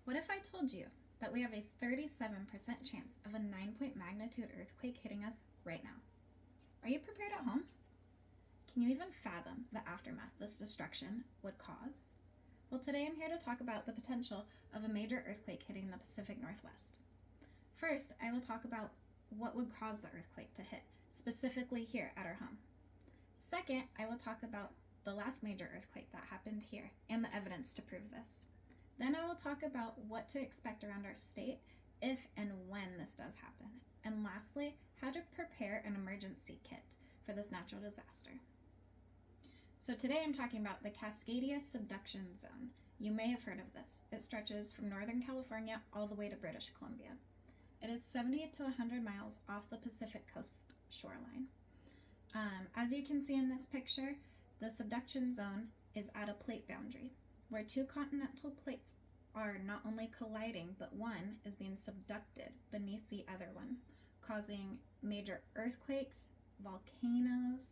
What if I told you that we have a 37% chance of a 9-point magnitude earthquake hitting us right now? Are you prepared at home? Can you even fathom the aftermath this destruction would cause? Well, today I'm here to talk about the potential of a major earthquake hitting the Pacific Northwest. First, I will talk about what would cause the earthquake to hit, specifically here at our home. Second, I will talk about the last major earthquake that happened here and the evidence to prove this. Then I will talk about what to expect around our state if and when this does happen. And lastly, how to prepare an emergency kit for this natural disaster. So today I'm talking about the Cascadia Subduction Zone. You may have heard of this. It stretches from Northern California all the way to British Columbia. It is 70 to 100 miles off the Pacific coast shoreline. As you can see in this picture, the subduction zone is at a plate boundary, where two continental plates are not only colliding, but one is being subducted beneath the other one, causing major earthquakes, volcanoes,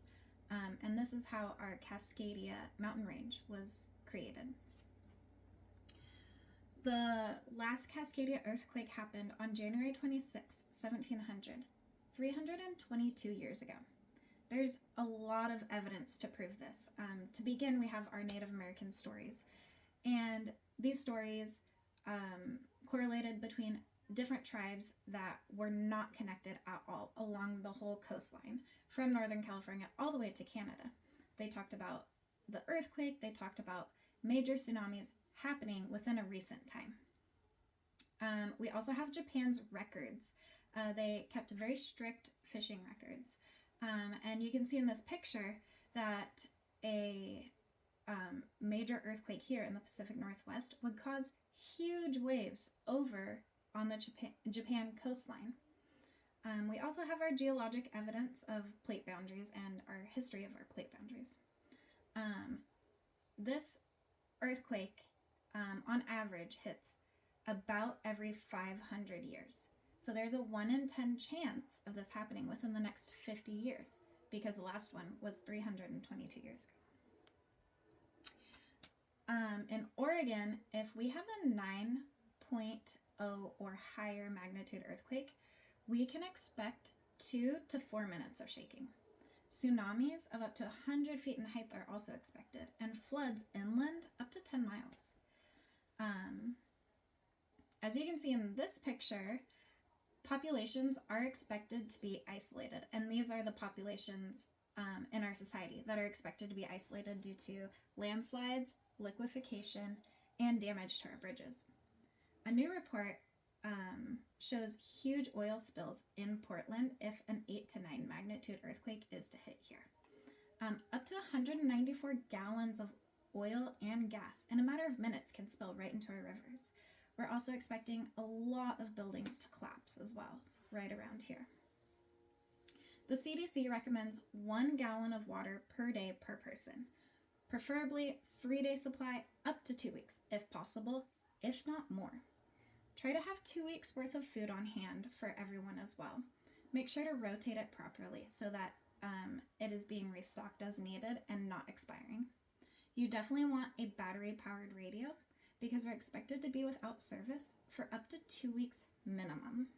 and this is how our Cascadia mountain range was created. The last Cascadia earthquake happened on January 26, 1700, 322 years ago. There's a lot of evidence to prove this. To begin, we have our Native American stories, and these stories correlated between different tribes that were not connected at all along the whole coastline from Northern California all the way to Canada. They talked about the earthquake, they talked about major tsunamis happening within a recent time. We also have Japan's records. They kept very strict fishing records. And you can see in this picture that a major earthquake here in the Pacific Northwest would cause huge waves over on the Japan coastline. We also have our geologic evidence of plate boundaries and our history of our plate boundaries. This earthquake, on average, hits about every 500 years. So there's a 1 in 10 chance of this happening within the next 50 years, because the last one was 322 years ago. In Oregon, if we have a 9.0 or higher magnitude earthquake, we can expect 2 to 4 minutes of shaking. Tsunamis of up to 100 feet in height are also expected, and floods inland up to 10 miles. As you can see in this picture, populations are expected to be isolated, and these are the populations in our society that are expected to be isolated due to landslides, liquefaction, and damage to our bridges. A new report shows huge oil spills in Portland if an 8 to 9 magnitude earthquake is to hit here. Up to 194 gallons of oil and gas in a matter of minutes can spill right into our rivers. We're also expecting a lot of buildings to collapse as well, right around here. The CDC recommends 1 gallon of water per day per person, preferably 3-day supply up to 2 weeks, if possible, if not more. Try to have 2 weeks worth of food on hand for everyone as well. Make sure to rotate it properly so that it is being restocked as needed and not expiring. You definitely want a battery-powered radio, because we're expected to be without service for up to 2 weeks minimum.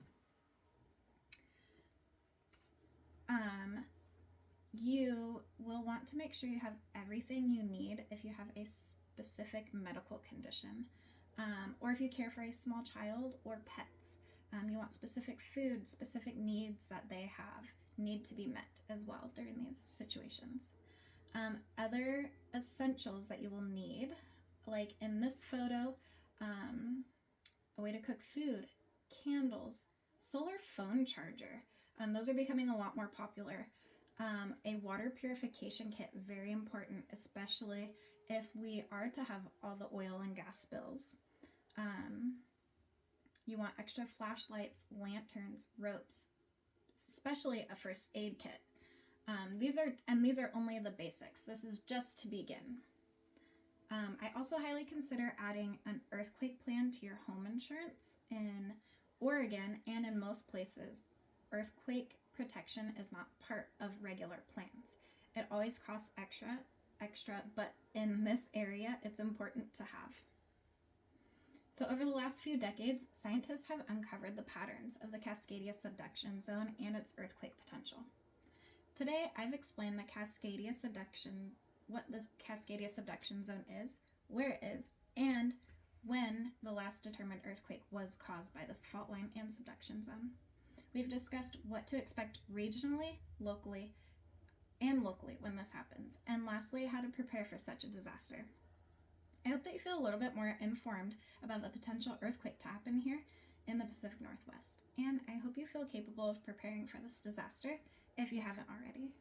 You will want to make sure you have everything you need if you have a specific medical condition, or if you care for a small child or pets. You want specific food, specific needs that they have need to be met as well during these situations. Other essentials that you will need, like in this photo, a way to cook food, candles, solar phone charger. Those are becoming a lot more popular. A water purification kit, very important, especially if we are to have all the oil and gas spills. You want extra flashlights, lanterns, ropes, especially a first aid kit. These are only the basics. This is just to begin. I also highly consider adding an earthquake plan to your home insurance. In Oregon and in most places, earthquake protection is not part of regular plans. It always costs extra, but in this area, it's important to have. So over the last few decades, scientists have uncovered the patterns of the Cascadia subduction zone and its earthquake potential. Today, I've explained what the Cascadia subduction zone is, where it is, and when the last determined earthquake was caused by this fault line and subduction zone. We've discussed what to expect regionally, locally when this happens, and lastly, how to prepare for such a disaster. I hope that you feel a little bit more informed about the potential earthquake to happen here in the Pacific Northwest, and I hope you feel capable of preparing for this disaster if you haven't already.